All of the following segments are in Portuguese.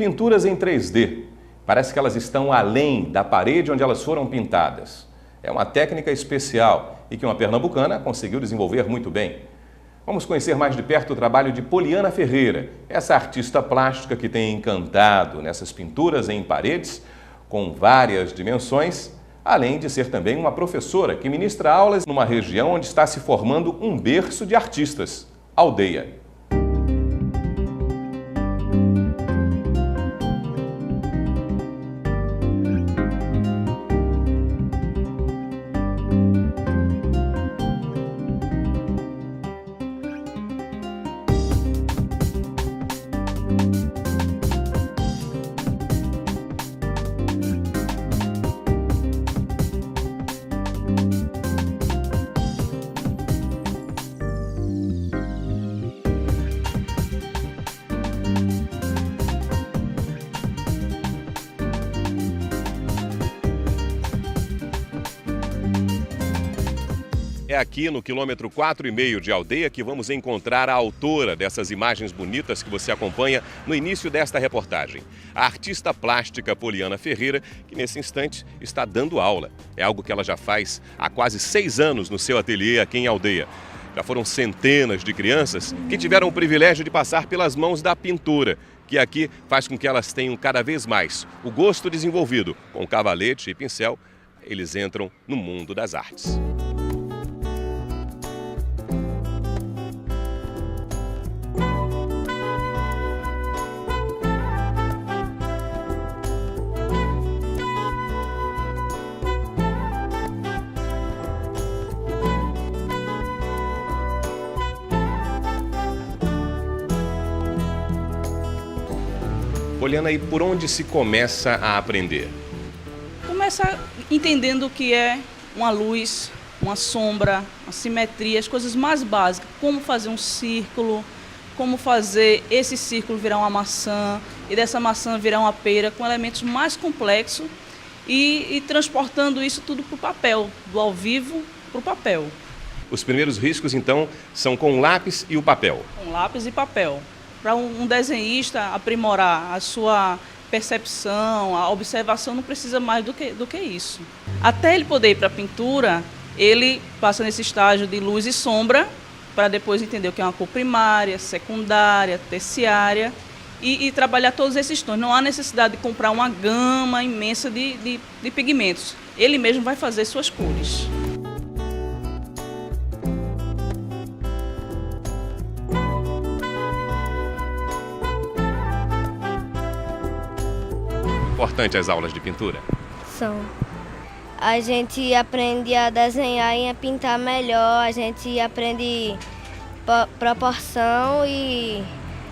Pinturas em 3D. Parece que elas estão além da parede onde elas foram pintadas. É uma técnica especial e que uma pernambucana conseguiu desenvolver muito bem. Vamos conhecer mais de perto o trabalho de Poliana Ferreira, essa artista plástica que tem encantado nessas pinturas em paredes com várias dimensões, além de ser também uma professora que ministra aulas numa região onde está se formando um berço de artistas, Aldeia. É aqui no quilômetro 4,5 de Aldeia que vamos encontrar a autora dessas imagens bonitas que você acompanha no início desta reportagem. A artista plástica Poliana Ferreira, que nesse instante está dando aula. É algo que ela já faz há quase 6 anos no seu ateliê aqui em Aldeia. Já foram centenas de crianças que tiveram o privilégio de passar pelas mãos da pintura, que aqui faz com que elas tenham cada vez mais o gosto desenvolvido. Com cavalete e pincel, eles entram no mundo das artes. Poliana, e por onde se começa a aprender? Começa entendendo o que é uma luz, uma sombra, a simetria, as coisas mais básicas. Como fazer um círculo, como fazer esse círculo virar uma maçã e dessa maçã virar uma pera, com elementos mais complexos e transportando isso tudo para o papel, do ao vivo para o papel. Os primeiros riscos, então, são com lápis e o papel? Com lápis e papel. Para um desenhista aprimorar a sua percepção, a observação, não precisa mais do que isso. Até ele poder ir para a pintura, ele passa nesse estágio de luz e sombra, para depois entender o que é uma cor primária, secundária, terciária, e trabalhar todos esses tons. Não há necessidade de comprar uma gama imensa de pigmentos. Ele mesmo vai fazer suas cores. Importante as aulas de pintura? São. A gente aprende a desenhar e a pintar melhor, a gente aprende proporção e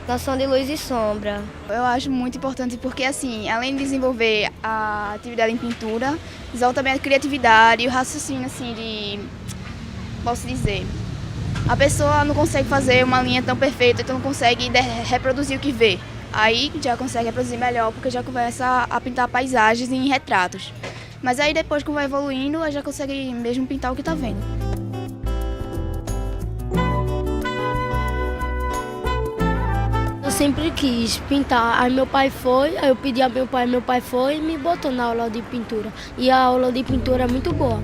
noção de luz e sombra. Eu acho muito importante porque, assim, além de desenvolver a atividade em pintura, desenvolve também a criatividade e o raciocínio, assim, posso dizer, a pessoa não consegue fazer uma linha tão perfeita, então não consegue reproduzir o que vê. Aí já consegue reproduzir melhor, porque já começa a pintar paisagens em retratos. Mas aí depois que vai evoluindo, já consegue mesmo pintar o que está vendo. Eu sempre quis pintar, aí meu pai foi, aí eu pedi a meu pai foi e me botou na aula de pintura. E a aula de pintura é muito boa.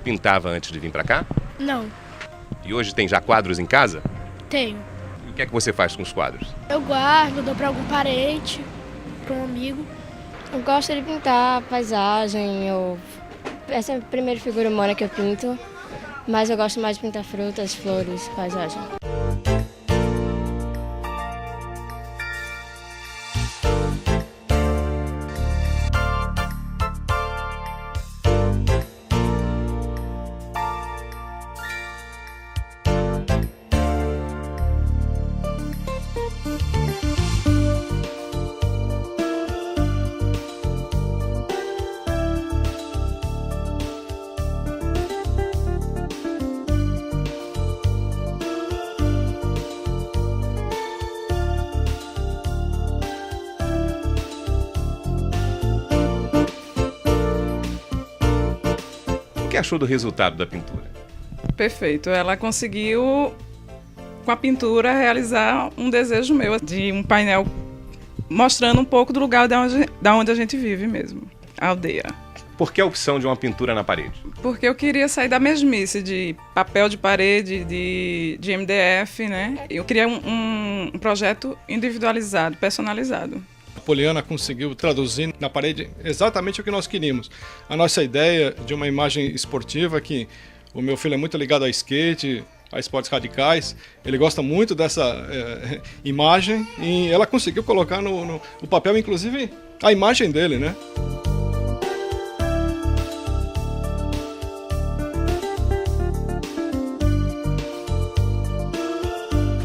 Pintava antes de vir para cá? Não, E hoje tem já quadros em casa? tenho. E o que é que você faz com os quadros? Eu guardo, dou para algum parente, para um amigo. Eu gosto de pintar paisagem, essa é a primeira figura humana que eu pinto, mas eu gosto mais de pintar frutas, flores, paisagem. que achou do resultado da pintura? Perfeito. Ela conseguiu, com a pintura, realizar um desejo meu de um painel mostrando um pouco do lugar da onde a gente vive mesmo, a aldeia. Por que a opção de uma pintura na parede? Porque eu queria sair da mesmice de papel de parede, de MDF, né? Eu queria um projeto individualizado, personalizado. A Poliana conseguiu traduzir na parede exatamente o que nós queríamos. A nossa ideia de uma imagem esportiva, que o meu filho é muito ligado a skate, a esportes radicais, ele gosta muito dessa imagem e ela conseguiu colocar no papel, inclusive, a imagem dele, né?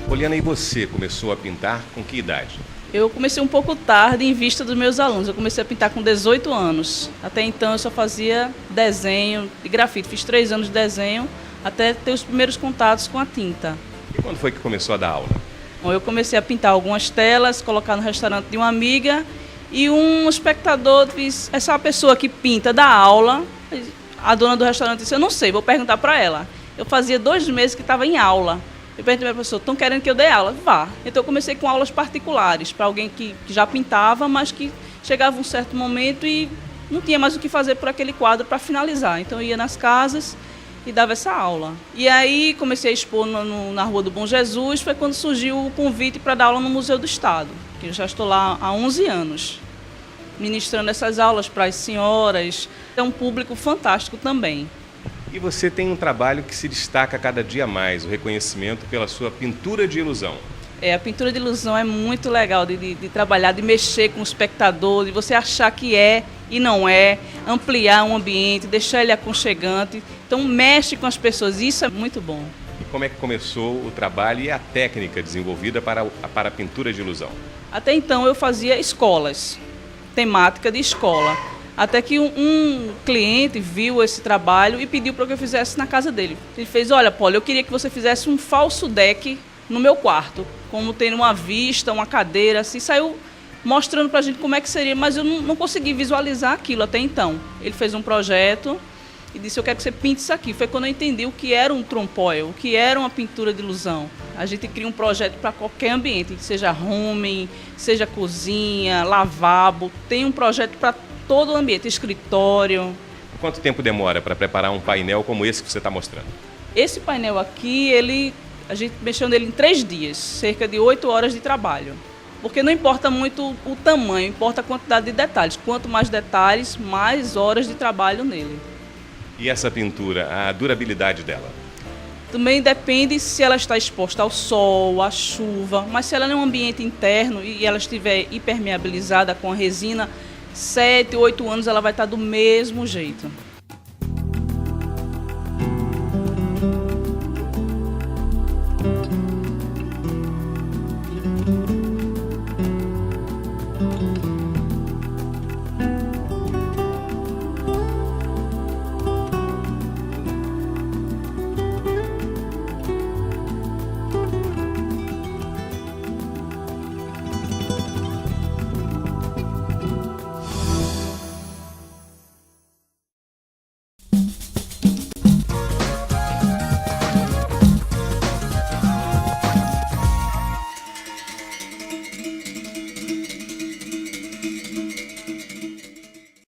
Poliana, e você começou a pintar com que idade? Eu comecei um pouco tarde em vista dos meus alunos. Eu comecei a pintar com 18 anos. Até então eu só fazia desenho e grafite. Fiz 3 anos de desenho até ter os primeiros contatos com a tinta. E quando foi que começou a dar aula? Bom, eu comecei a pintar algumas telas, colocar no restaurante de uma amiga e um espectador disse, essa é a pessoa que pinta da aula. A dona do restaurante disse, eu não sei, vou perguntar para ela. Eu fazia 2 meses que estava em aula. Eu perguntei para a professora, estão querendo que eu dê aula? Vá. Então eu comecei com aulas particulares, para alguém que já pintava, mas que chegava um certo momento e não tinha mais o que fazer por aquele quadro para finalizar. Então eu ia nas casas e dava essa aula. E aí comecei a expor na Rua do Bom Jesus, foi quando surgiu o convite para dar aula no Museu do Estado, que eu já estou lá há 11 anos, ministrando essas aulas para as senhoras. É um público fantástico também. E você tem um trabalho que se destaca cada dia mais, o reconhecimento pela sua pintura de ilusão. A pintura de ilusão é muito legal de trabalhar, de mexer com o espectador, de você achar que é e não é, ampliar um ambiente, deixar ele aconchegante. Então mexe com as pessoas, isso é muito bom. E como é que começou o trabalho e a técnica desenvolvida para a pintura de ilusão? Até então eu fazia escolas, temática de escola. Até que um cliente viu esse trabalho e pediu para que eu fizesse na casa dele. Ele fez, olha, Poli, eu queria que você fizesse um falso deck no meu quarto, como tem uma vista, uma cadeira, assim, saiu mostrando para a gente como é que seria, mas eu não consegui visualizar aquilo até então. Ele fez um projeto e disse, eu quero que você pinte isso aqui. Foi quando eu entendi o que era um trompe-l'œil, o que era uma pintura de ilusão. A gente cria um projeto para qualquer ambiente, seja home, seja cozinha, lavabo, tem um projeto para todo o ambiente, escritório. Quanto tempo demora para preparar um painel como esse que você está mostrando? Esse painel aqui, a gente mexeu nele em 3 dias, cerca de 8 horas de trabalho. Porque não importa muito o tamanho, importa a quantidade de detalhes. Quanto mais detalhes, mais horas de trabalho nele. E essa pintura, a durabilidade dela? Também depende se ela está exposta ao sol, à chuva, mas se ela é um ambiente interno e ela estiver impermeabilizada com a resina, 7, 8 anos ela vai estar do mesmo jeito.